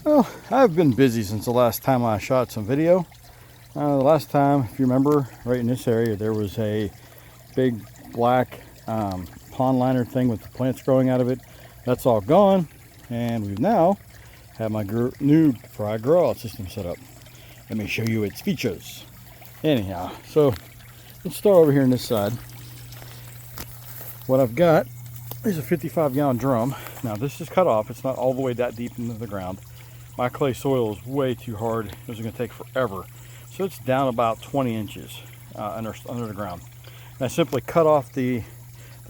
Well, I've been busy since the last time I shot some video. The last time, if you remember, right in this area, there was a big black pond liner thing with the plants growing out of it. That's all gone, and we've now have my new dry grow out system set up. Let me show you its features. Anyhow, so let's start over here on this side. What I've got is a 55-gallon drum. Now this is cut off. It's not all the way that deep into the ground. My clay soil is way too hard. It was going to take forever. So it's down about 20 inches under the ground. And I simply cut off the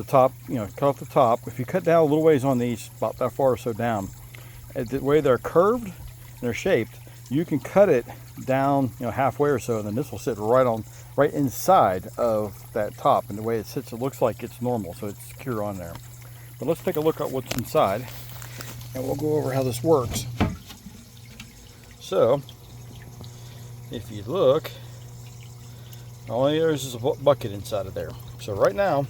top, cut off the top. If you cut down a little ways on these, about that far or so down, the way they're curved, and they're shaped, you can cut it down, halfway or so, and then this will sit right inside of that top. And the way it sits, it looks like it's normal, so it's secure on there. But let's take a look at what's inside, and we'll go over how this works. So, if you look, all there is a bucket inside of there. So right now,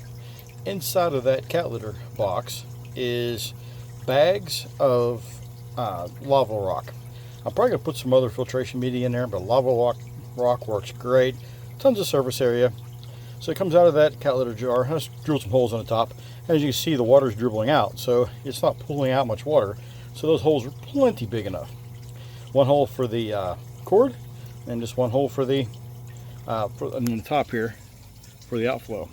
inside of that cat litter box is bags of lava rock. I'm probably going to put some other filtration media in there, but lava rock works great. Tons of surface area. So it comes out of that cat litter jar. Let's drill some holes on the top. As you can see, the water's dribbling out, so it's not pulling out much water. So those holes are plenty big enough. One hole for the cord, and just one hole for the on the top here for the outflow.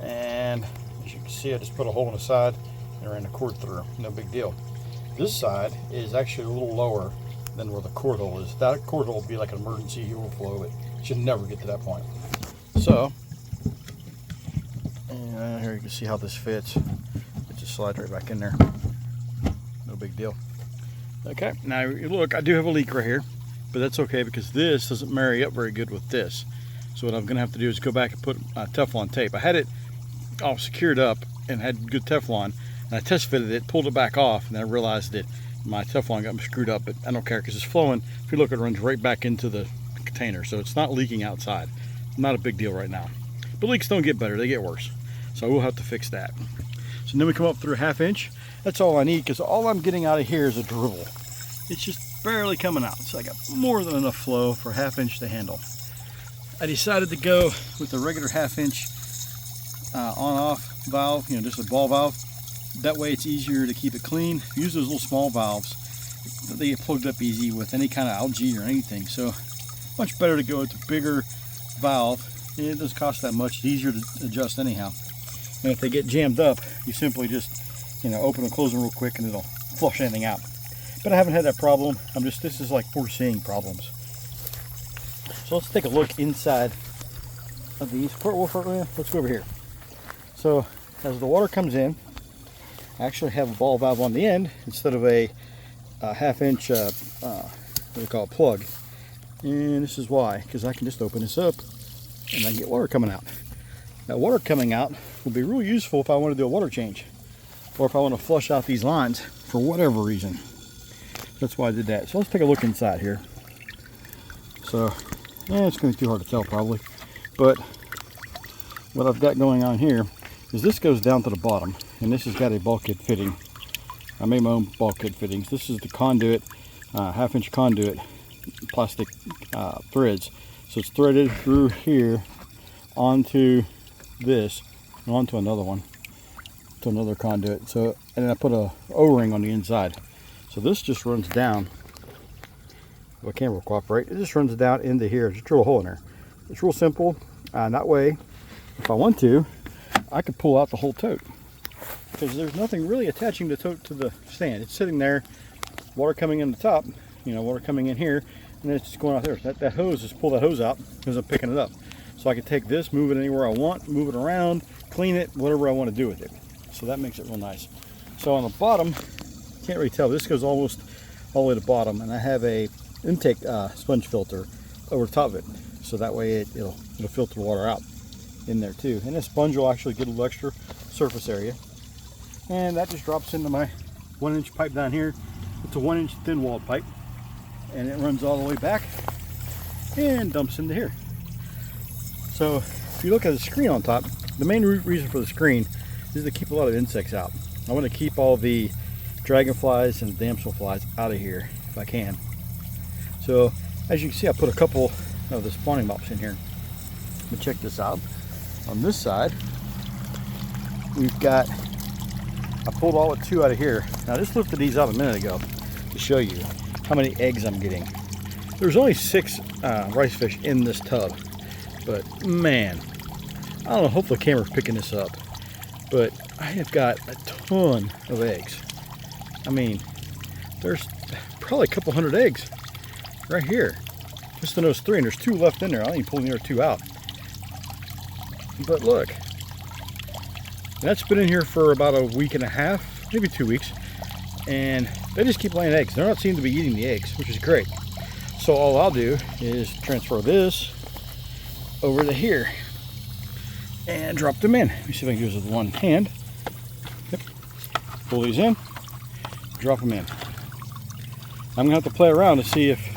And as you can see, I just put a hole in the side and ran the cord through. No big deal. This side is actually a little lower than where the cord hole is. That cord hole would be like an emergency overflow, but it should never get to that point. So, and here you can see how this fits. It just slides right back in there. No big deal. Okay, now look, I do have a leak right here, but that's okay because this doesn't marry up very good with this. So what I'm going to have to do is go back and put Teflon tape. I had it all secured up and had good Teflon, and I test fitted it, pulled it back off, and I realized that my Teflon got screwed up, but I don't care because it's flowing. If you look, it runs right back into the container, so it's not leaking outside. Not a big deal right now. But leaks don't get better, they get worse. So we'll have to fix that. So then we come up through a 1/2 inch. That's all I need because all I'm getting out of here is a dribble. It's just barely coming out. So I got more than enough flow for a 1/2 inch to handle. I decided to go with a regular 1/2 inch on-off valve, just a ball valve. That way it's easier to keep it clean. Use those little small valves. They get plugged up easy with any kind of algae or anything. So much better to go with a bigger valve. It doesn't cost that much. It's easier to adjust anyhow. And if they get jammed up, you simply just open and close them real quick and it'll flush anything out. But I haven't had that problem. This is like foreseeing problems. So let's take a look inside of these. Let's go over here. So as the water comes in, I actually have a ball valve on the end instead of a 1/2 inch what do we call it, plug. And this is why, because I can just open this up and I get water coming out. That water coming out will be real useful if I want to do a water change, or if I want to flush out these lines for whatever reason. That's why I did that. So let's take a look inside here. So, it's going to be too hard to tell probably, but what I've got going on here is this goes down to the bottom, and this has got a bulkhead fitting. I made my own bulkhead fittings. This is the conduit, 1/2 inch conduit, plastic threads. So it's threaded through here onto this, and onto another one, to another conduit. So, and then I put a O-ring on the inside. So this just runs down. If the camera will cooperate, it just runs down into here. Just drill a hole in there. It's real simple. And that way, if I want to, I could pull out the whole tote, because there's nothing really attaching the tote to the stand. It's sitting there, water coming in the top, water coming in here, and then it's just going out there. That hose, just pull that hose out because I'm picking it up. So I can take this, move it anywhere I want, move it around, clean it, whatever I want to do with it. So that makes it real nice. So on the bottom, can't really tell, this goes almost all the way to the bottom, and I have a intake sponge filter over top of it, so that way it'll filter the water out in there too. And this sponge will actually get a little extra surface area, and that just drops into my 1 inch pipe down here. It's a 1 inch thin walled pipe, and it runs all the way back and dumps into here. So if you look at the screen on top, the main reason for the screen is to keep a lot of insects out. I want to keep all the dragonflies and damselflies out of here. if I can. So as you can see, I put a couple of the spawning mops in here. But check this out. On this side, we've got, I pulled all but 2 out of here. Now I just lifted these out a minute ago to show you how many eggs I'm getting. There's only 6 rice fish in this tub, but man, I don't know, hopefully the camera's picking this up, but I have got a ton of eggs. I mean, there's probably a couple hundred eggs right here, just in those 3, and there's 2 left in there. I ain't pulling the other 2 out. But look, that's been in here for about a week and a half, maybe 2 weeks, and they just keep laying eggs. They're not seeming to be eating the eggs, which is great. So all I'll do is transfer this over to here and drop them in. Let me see if I can do this with one hand. Yep. Pull these in, drop them in. I'm gonna have to play around to see if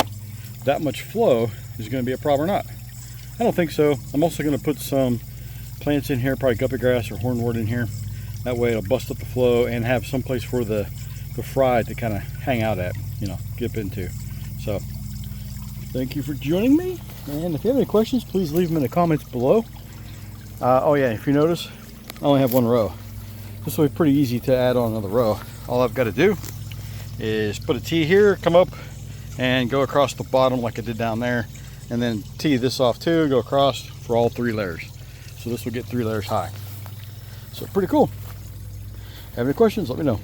that much flow is gonna be a problem or not. I don't think so. I'm also gonna put some plants in here, probably guppy grass or hornwort in here. That way it'll bust up the flow and have some place for the fry to kind of hang out at, you know, dip into. So thank you for joining me, and if you have any questions, please leave them in the comments below. Oh yeah, if you notice, I only have 1 row. This will be pretty easy to add on another row. All I've got to do is put a T here, come up and go across the bottom like I did down there, and then tee this off too, go across for all 3 layers. So this will get 3 layers high. So pretty cool. Have any questions, let me know.